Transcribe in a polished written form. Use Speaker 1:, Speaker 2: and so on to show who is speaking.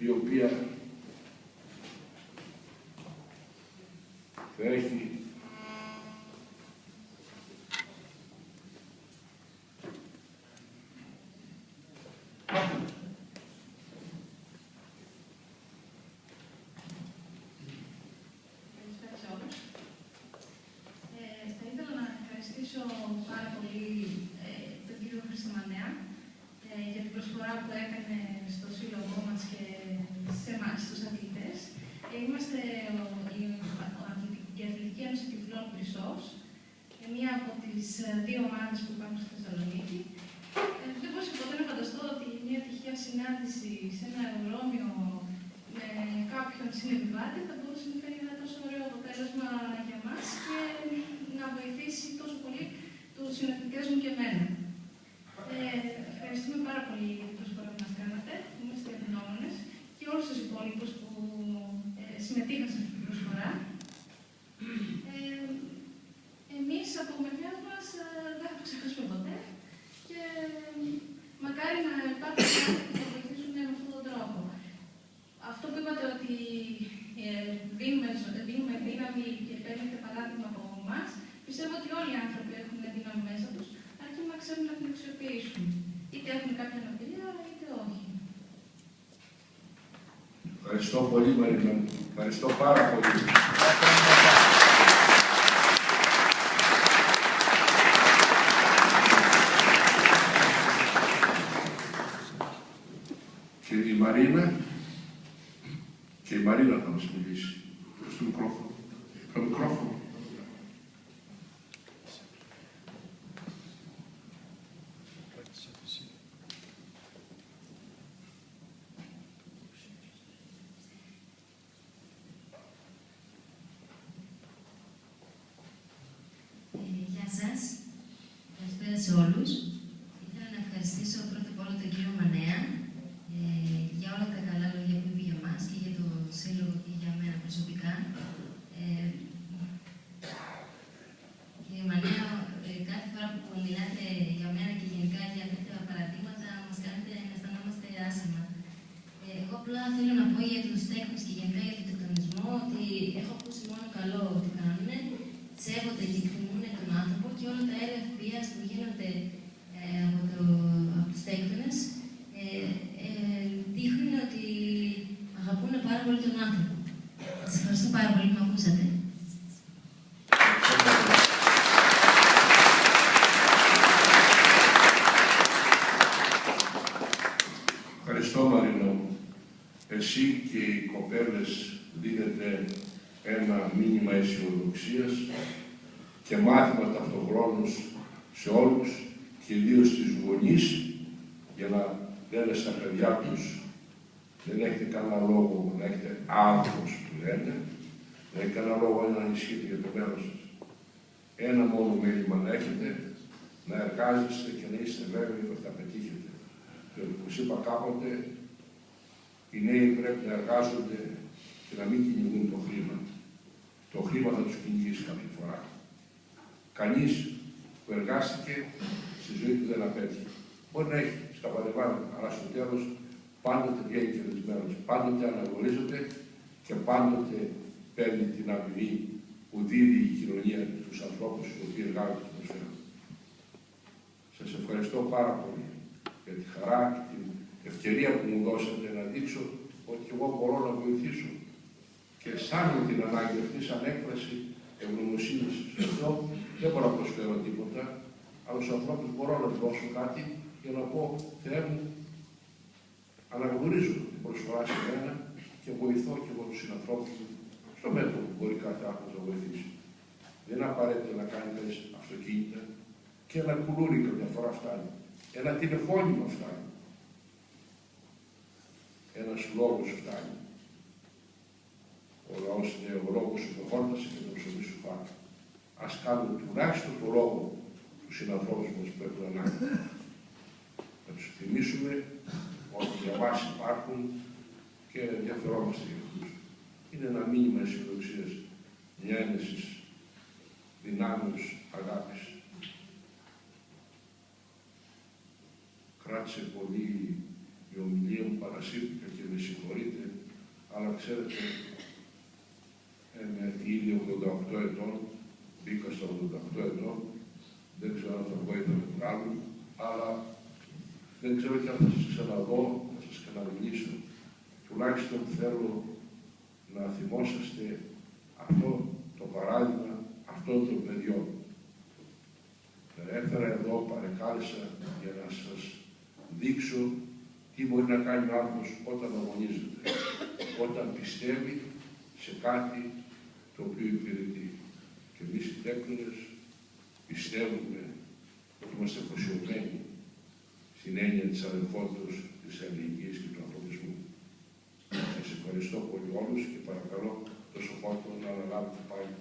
Speaker 1: η οποία θα έχει
Speaker 2: πάρα πολύ τον κύριο Χριστομανέα για την προσφορά που έκανε στο σύλλογό μας και σε εμάς, τους αθλητές. Είμαστε η Αθλητική Ένωση Τυφλών Χρυσός, μία από τις δύο ομάδες που υπάρχουν στη Θεσσαλονίκη. Δεν μπορούσα ποτέ να φανταστώ ότι μια τυχαία συνάντηση σε ένα αεροδρόμιο με κάποιον συνεπιβάτη θα μπορούσε να φέρει ένα τόσο ωραίο αποτέλεσμα για μας και να βοηθήσει τόσο πολύ τους συναθλητές μου και εμένα. Ευχαριστούμε πάρα πολύ για την προσφορά που μας κάνατε. Είμαστε ευγνώμονες και όλους τους υπόλοιπους που συμμετείχαν σε αυτή την προσφορά. Εμείς από μεριά μας δεν θα το ξεχάσουμε ποτέ και μακάρι να υπάρχουν άνθρωποι που θα βοηθήσουν με αυτόν τον τρόπο. Αυτό που είπατε ότι δίνουμε δύναμη και παίρνετε παράδειγμα από εμάς, πιστεύω ότι όλοι οι άνθρωποι έχουν δύναμη μέσα τους, αρκεί να ξέρουν να την αξιοποιήσουν. Είτε έχουν κάποια αναπηρία, είτε όχι.
Speaker 1: Ευχαριστώ πολύ, Μαρίνα. Ευχαριστώ πάρα πολύ. Και η Μαρίνα, θα μας μιλήσει. Στο μικρόφωνο. Το μικρόφωνο.
Speaker 3: Γεια σας. Καλησπέρα σε όλους. Ήθελα να ευχαριστήσω πρώτα απ' όλα τον κύριο Μανέα για όλα τα καλά λόγια που είπε για μας και για το σύλλογο και για μένα προσωπικά. Κύριε Μανέα, κάθε φορά που μιλάτε για μένα και γενικά για τέτοια παραδείγματα, μας κάνετε να αισθανόμαστε άσχημα. Εγώ απλά θέλω να πω για τους τέχνες και γενικά για τον τεκτονισμό ότι έχω ακούσει μόνο καλό ότι κάνουν. Σέβονται και εκτιμούν τον άνθρωπο και όλα τα έργα ευφυΐας που γίνονται από τους τέκτονες δείχνουν ότι αγαπούν πάρα πολύ τον άνθρωπο. Σας ευχαριστώ πάρα πολύ που με ακούσατε.
Speaker 1: Ευχαριστώ, Μαρίνα μου. Εσύ και οι κοπέλες δίνετε ένα μήνυμα αισιοδοξίας και μάθημα ταυτοχρόνως σε όλους και ιδίως στις γονείς για να λένε στα παιδιά τους δεν έχετε κανένα λόγο να έχετε άγχος που λένε, δεν έχετε κανένα λόγο να ανησυχείτε για το μέλλον σας. Ένα μόνο μήνυμα να έχετε, να εργάζεστε και να είστε βέβαιοι ότι θα πετύχετε. Και όπως είπα κάποτε, οι νέοι πρέπει να εργάζονται και να μην κυνηγούν το χρήμα. Το χρήμα θα τους κυνηγήσει κάποια φορά. Κανείς που εργάστηκε στη ζωή του δεν απέτυχε. Μπορεί να έχει σκαπανεβάνει, αλλά στο τέλος πάντοτε βγαίνει κερδισμένος. Πάντοτε αναγνωρίζεται και πάντοτε παίρνει την αμοιβή που δίδει η κοινωνία στους ανθρώπους οι οποίοι εργάζονται στο προσφέρον. Σας ευχαριστώ πάρα πολύ για τη χαρά και την ευκαιρία που μου δώσατε να δείξω ότι εγώ μπορώ να βοηθήσω. Και αισθάνομαι την ανάγκη αυτή σαν έκφραση ευγνωμοσύνης σε αυτό. Δεν μπορώ να προσφέρω τίποτα, αλλά στους ανθρώπους μπορώ να δώσω κάτι για να πω, Θεέ μου, αναγνωρίζω την προσφορά σε μένα και βοηθώ και εγώ τους συνανθρώπους μου στο μέτρο που μπορεί κάθε άνθρωπος να βοηθήσει. Δεν είναι απαραίτητο να κάνει κανείς αυτοκίνητα και ένα κουλούρι καμιά φορά φτάνει. Ένα τηλεφώνημα φτάνει. Ένας λόγος φτάνει. Ο λαός είναι ο λόγος σου το χόρτασε και το ψωμί σου φάει. Ας κάνουμε τουλάχιστον το λόγο του συνανθρώπους μας που έχουν ανάγκη. Να τους θυμίσουμε ότι για μας υπάρχουν και ενδιαφερόμαστε για αυτούς. Είναι ένα μήνυμα αισιοδοξίας, μια ένεσης δυνάμεως αγάπης. Κράτησε πολύ η ομιλία μου, παρασύρθηκα και με συγχωρείτε. αλλά ξέρετε, είμαι ήδη 88 ετών, μπήκα στα 88 ετών, δεν ξέρω αν θα βγω ή θα με βγάλουν, αλλά δεν ξέρω και αν θα σας ξαναδώ, να σας ξαναμιλήσω. Τουλάχιστον θέλω να θυμόσαστε αυτό το παράδειγμα αυτών των παιδιών. Έφερα εδώ, παρεκάλεσα για να σας δείξω τι μπορεί να κάνει ο άνθρωπος όταν αγωνίζεται, όταν πιστεύει σε κάτι το οποίο υπηρετεί. Και εμείς οι τέκνονες πιστεύουμε ότι είμαστε αφοσιωμένοι στην έννοια της αδελφότητας, της αλληλεγγύης και του ανθρωπισμού. Σας ευχαριστώ πολύ όλους και παρακαλώ το Σοφόκλο να αναλάβει πάλι.